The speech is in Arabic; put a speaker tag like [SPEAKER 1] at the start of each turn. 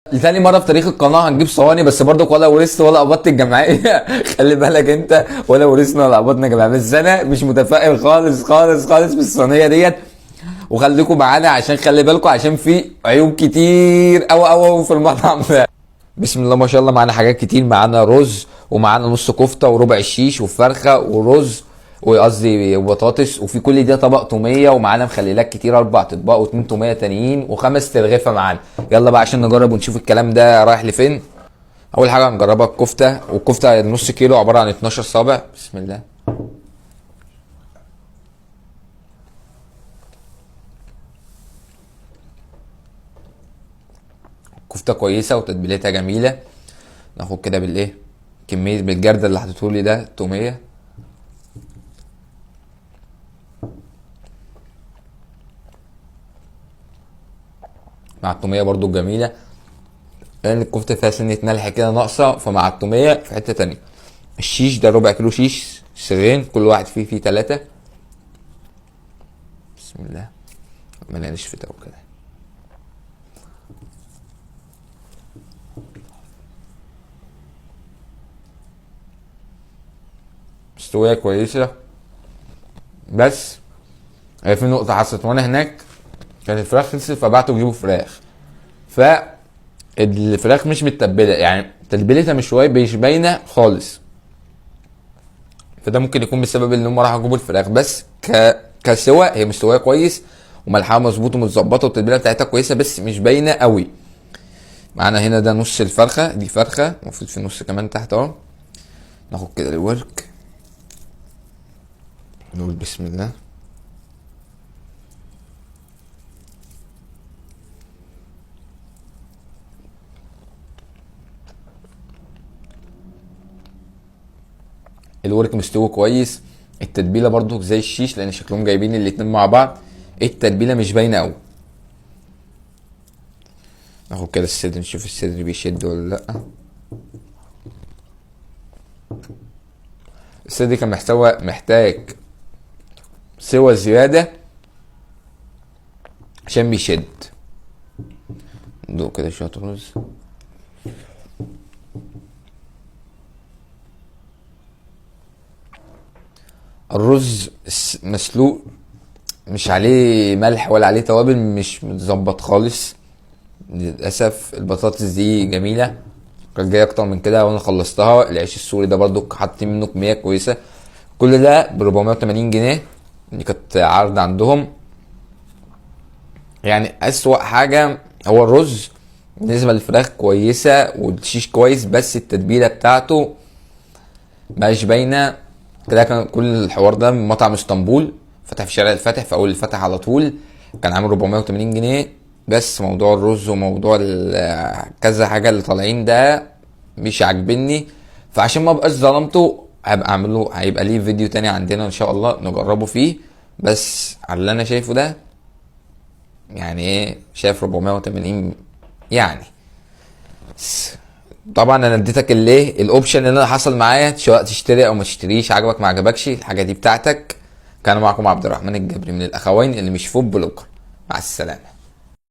[SPEAKER 1] لتاني مرة في تاريخ القناة هنجيب صواني، بس برضك ولا ورثت ولا قبضت الجمعية. خلي بالك انت، ولا ورثنا ولا قبضنا جمعية، بس انا مش متفائل خالص خالص خالص بالصينية ديت. وخليكم معانا عشان خلي بالكم، عشان في عيوب كتير أوي في المطعم ده. بسم الله ما شاء الله، معانا حاجات كتير. معانا رز، ومعانا نص كفتة، وربع الشيش، وفرخة، ورز، وقصدي بطاطس، وفي كل ده طبق توميه، ومعانا مخللات كتير 4 اطباق، و2 توميه تانيين، و5 ترغيفه معانا. يلا بقى عشان نجرب ونشوف الكلام ده رايح لفين. اول حاجه هنجربها الكفته، والكفته نص كيلو عباره عن 12 صابع. بسم الله. كفته كويسه وتتبيلتها جميله. ناخد كده بالايه، كميه بالجرد اللي حطيتهولي ده توميه. مع التوميه برضو الجميله، لان الكفته فيها سنه ملح كده ناقصه، فمع التوميه في حته تانية. الشيش ده ربع كيلو شيش سرين، كل واحد فيه 3. بسم الله. ملقناش في تو كده. مستوية كويسة، بس هي في نقطة حصلت وانا هناك، كانت الفراخ خلصت فبعتوا يجيبوا فراخ، فالفراخ مش متبلة، يعني تتبيلتها مش شوية مش باينة خالص. فده ممكن يكون بسبب ان هم راحوا يجيبوا الفراخ، بس كسوا هي مستوية كويس، وملحها مظبوط ومتظبطة، والتتبيلة بتاعتها كويسة، بس مش باينة قوي. معانا هنا ده نص الفرخة، دي فرخة المفروض في النص كمان تحت اهو. ناخد كده الورك، نقول بسم الله. الورك مستوي كويس. التتبيله برضو زي الشيش، لان شكلهم جايبين الاتنين مع بعض. التتبيله مش باينه قوي. ناخد كده الصدر، نشوف الصدر بيشد ولا لا. الصدر كان محتاج سوى زياده عشان بيشد. ندوق كده شويه رز. الرز مسلوق، مش عليه ملح ولا عليه توابل، مش متظبط خالص للاسف. البطاطس دي جميله، كانت جايه اكتر من كده وانا خلصتها. العيش السوري ده برضو حاطين منه كميه كويسه. كل ده ب 480 جنيه، دي كانت عرض عندهم. يعني اسوأ حاجه هو الرز. بالنسبه للفراخ كويسه والشيش كويس، بس التتبيله بتاعته مش باينه. كده كان كل الحوار ده من مطعم اسطنبول، فتح في شارع الفاتح، في اول الفتح على طول. كان عامل 480 جنيه، بس موضوع الرز وموضوع كذا حاجه اللي طالعين ده مش عاجبني. فعشان ما بقاش ظلمته، هبقى اعمله، هيبقى ليه فيديو تاني عندنا ان شاء الله نجربه فيه. بس على اللي انا شايفه ده، يعني ايه، شايف 480 يعني. طبعا انا اديتك الايه الاوبشن اللي انا حصل معايا، سواء تشتري او ما تشتريش، عجبك ما عجبكش الحاجه دي بتاعتك. كان معكم عبد الرحمن الجبري من الاخوين اللي مش فوق بلوكر. مع السلامه.